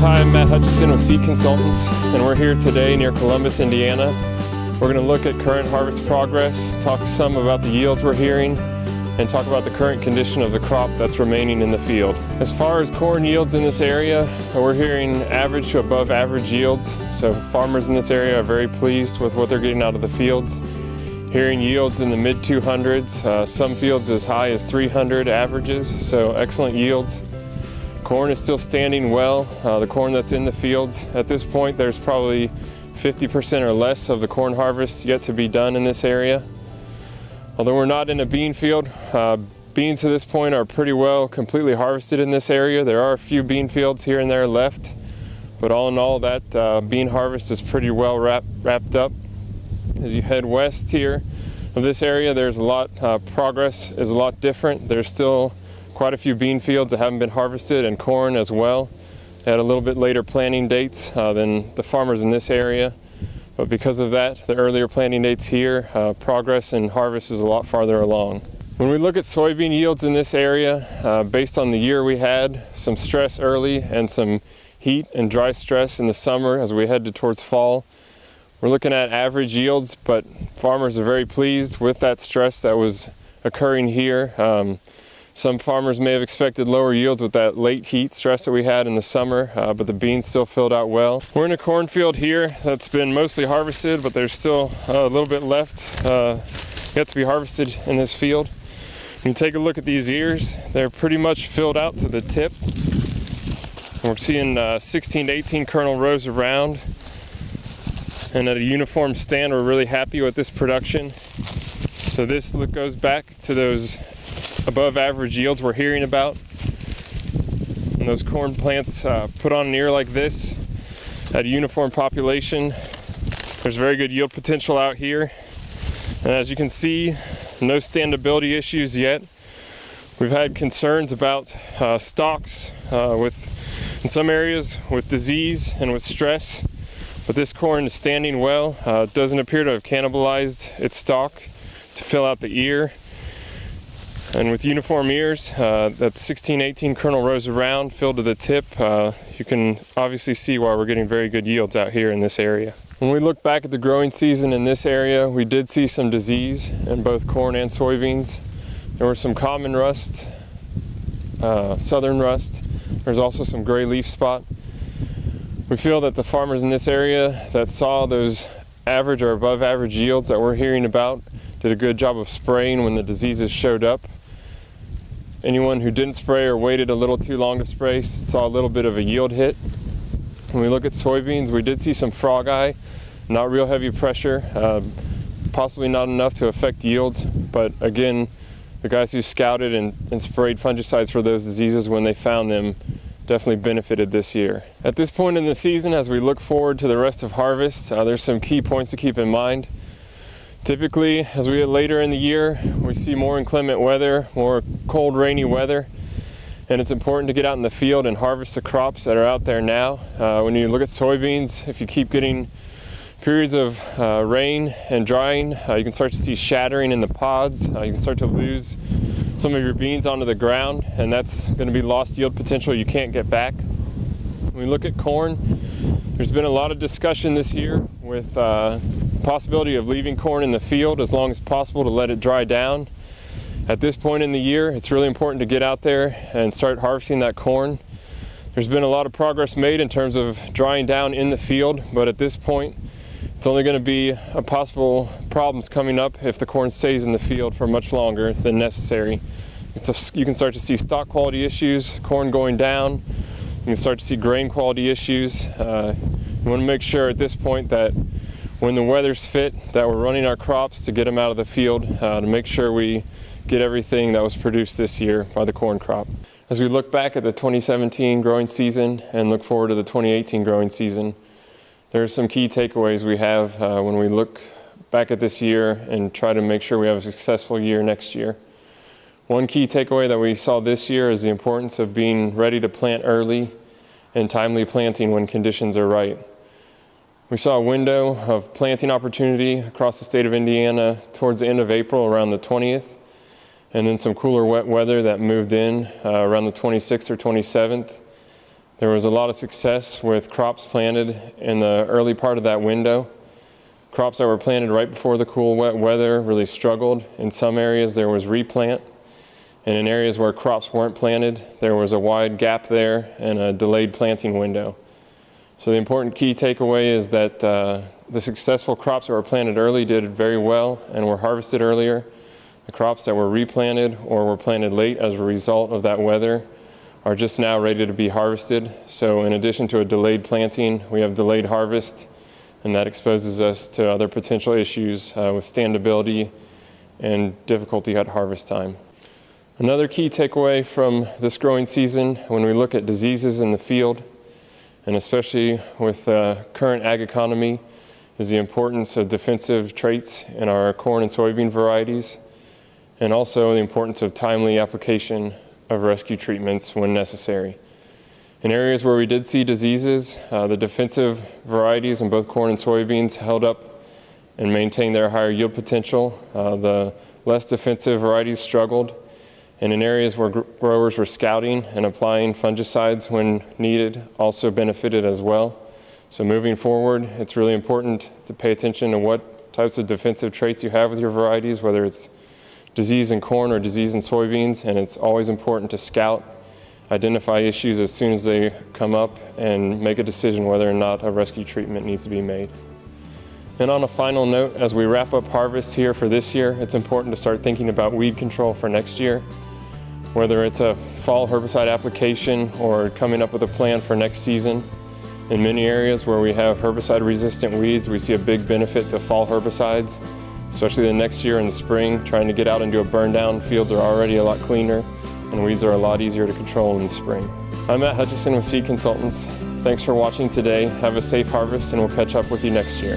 Hi, I'm Matt Hutcheson with Seed Consultants, and we're here today near Columbus, Indiana. We're going to look at current harvest progress, talk some about the yields we're hearing, and talk about the current condition of the crop that's remaining in the field. As far as corn yields in this area, we're hearing average to above average yields, so farmers in this area are very pleased with what they're getting out of the fields. Hearing yields in the mid 200s, some fields as high as 300 averages, so excellent yields. Corn is still standing well. The corn that's in the fields at this point, there's probably 50% or less of the corn harvest yet to be done in this area. Although we're not in a bean field, beans to this point are pretty well completely harvested in this area. There are a few bean fields here and there left, but all in all, that bean harvest is pretty well wrapped up. As you head west here of this area, there's a lot, progress is a lot different. There's still quite a few bean fields that haven't been harvested, and corn as well. They had a little bit later planting dates than the farmers in this area, but because of that, the earlier planting dates here, progress and harvest is a lot farther along. When we look at soybean yields in this area, based on the year we had, some stress early and some heat and dry stress in the summer as we headed towards fall, we're looking at average yields, but farmers are very pleased with that stress that was occurring here. Some farmers may have expected lower yields with that late heat stress that we had in the summer, but the beans still filled out well. We're in a cornfield here that's been mostly harvested, but there's still a little bit left yet to be harvested in this field. When you take a look at these ears, they're pretty much filled out to the tip. We're seeing 16 to 18 kernel rows around, and at a uniform stand, we're really happy with this production. So this goes back to those above average yields we're hearing about. And those corn plants put on an ear like this at a uniform population, there's very good yield potential out here. And as you can see, no standability issues yet. We've had concerns about stalks in some areas with disease and with stress, but this corn is standing well. It doesn't appear to have cannibalized its stalk to fill out the ear. And with uniform ears, that's 16, 18 kernel rows around, filled to the tip, you can obviously see why we're getting very good yields out here in this area. When we look back at the growing season in this area, we did see some disease in both corn and soybeans. There were some common rust, southern rust. There's also some gray leaf spot. We feel that the farmers in this area that saw those average or above average yields that we're hearing about did a good job of spraying when the diseases showed up. Anyone who didn't spray or waited a little too long to spray saw a little bit of a yield hit. When we look at soybeans, we did see some frog eye, not real heavy pressure, possibly not enough to affect yields, but again, the guys who scouted and sprayed fungicides for those diseases when they found them definitely benefited this year. At this point in the season, as we look forward to the rest of harvest, there's some key points to keep in mind. Typically, as we get later in the year, we see more inclement weather, more cold, rainy weather, and it's important to get out in the field and harvest the crops that are out there now. When you look at soybeans, if you keep getting periods of rain and drying, you can start to see shattering in the pods. You can start to lose some of your beans onto the ground, and that's going to be lost yield potential you can't get back. When we look at corn, there's been a lot of discussion this year with possibility of leaving corn in the field as long as possible to let it dry down. At this point in the year, it's really important to get out there and start harvesting that corn. There's been a lot of progress made in terms of drying down in the field, but at this point, it's only going to be a possible problems coming up if the corn stays in the field for much longer than necessary. You can start to see stalk quality issues, corn going down. You can start to see grain quality issues. You want to make sure at this point that when the weather's fit, that we're running our crops to get them out of the field to make sure we get everything that was produced this year by the corn crop. As we look back at the 2017 growing season and look forward to the 2018 growing season, there are some key takeaways we have when we look back at this year and try to make sure we have a successful year next year. One key takeaway that we saw this year is the importance of being ready to plant early and timely planting when conditions are right. We saw a window of planting opportunity across the state of Indiana towards the end of April, around the 20th, and then some cooler wet weather that moved in around the 26th or 27th. There was a lot of success with crops planted in the early part of that window. Crops that were planted right before the cool, wet weather really struggled. In some areas there was replant, and in areas where crops weren't planted, there was a wide gap there and a delayed planting window. So the important key takeaway is that the successful crops that were planted early did very well and were harvested earlier. The crops that were replanted or were planted late as a result of that weather are just now ready to be harvested. So in addition to a delayed planting, we have delayed harvest, and that exposes us to other potential issues with standability and difficulty at harvest time. Another key takeaway from this growing season, when we look at diseases in the field, and especially with the current ag economy, is the importance of defensive traits in our corn and soybean varieties, and also the importance of timely application of rescue treatments when necessary. In areas where we did see diseases, the defensive varieties in both corn and soybeans held up and maintained their higher yield potential. The less defensive varieties struggled, and in areas where growers were scouting and applying fungicides when needed also benefited as well. So moving forward, it's really important to pay attention to what types of defensive traits you have with your varieties, whether it's disease in corn or disease in soybeans, and it's always important to scout, identify issues as soon as they come up, and make a decision whether or not a rescue treatment needs to be made. And on a final note, as we wrap up harvest here for this year, it's important to start thinking about weed control for next year. Whether it's a fall herbicide application or coming up with a plan for next season. In many areas where we have herbicide-resistant weeds, we see a big benefit to fall herbicides, especially the next year in the spring, trying to get out and do a burn down. Fields are already a lot cleaner, and weeds are a lot easier to control in the spring. I'm Matt Hutcheson with Seed Consultants. Thanks for watching today. Have a safe harvest, and we'll catch up with you next year.